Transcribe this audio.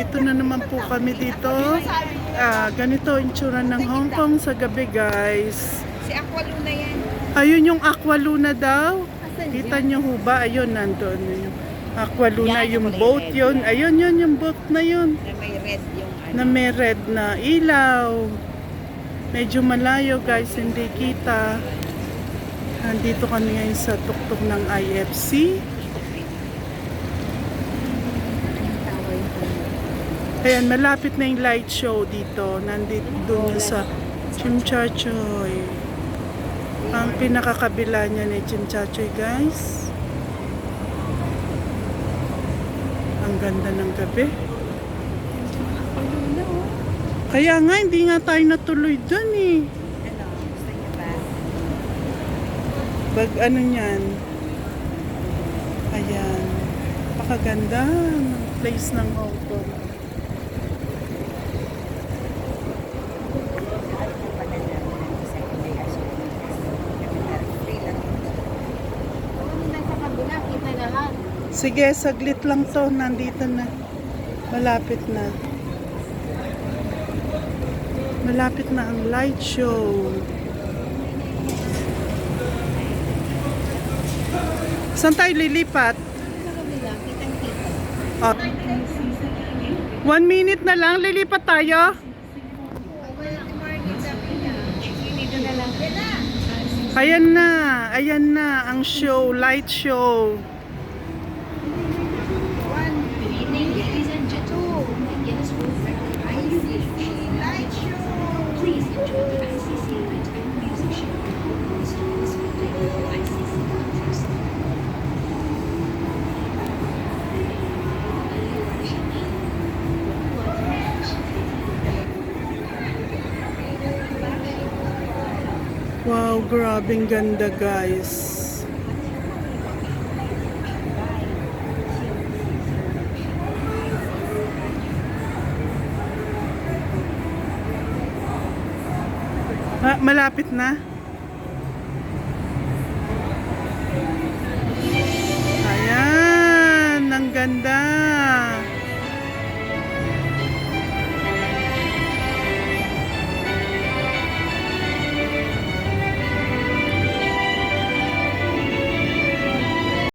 nandito na naman po kami dito. Ganito ang itsura ng Hong Kong sa gabi, guys. Si Aqua Luna yan. Ayun yung Aqua Luna daw. Kita nyo ho ba? Ayun, nandun. Yung Aqua Luna, Yan, yung kulay boat red. yun. Ayun, yun, yung boat na yun. Na may red yung ano. Na may red na ilaw. Medyo malayo, guys. Hindi kita. Nandito kami ngayon sa tuktok ng IFC. Ayan, malapit na yung light show dito. Nandito doon sa Chimchachoy. Ang pinakakabila niya ni Chimchachoy, guys. Ang ganda ng gabi. Kaya nga, hindi nga tayo natuloy dun eh. Ano, gusto niyo ba? Ano niyan? Ayan. Pakaganda ng place ng Hong Kong. Sige, saglit lang to. Nandito na. Malapit na. Malapit na ang light show. Saan tayo lilipat? Oh. 1 minute na lang, lilipat tayo. Ayan na ang show, light show. Wow, grabing ganda, guys. Malapit na.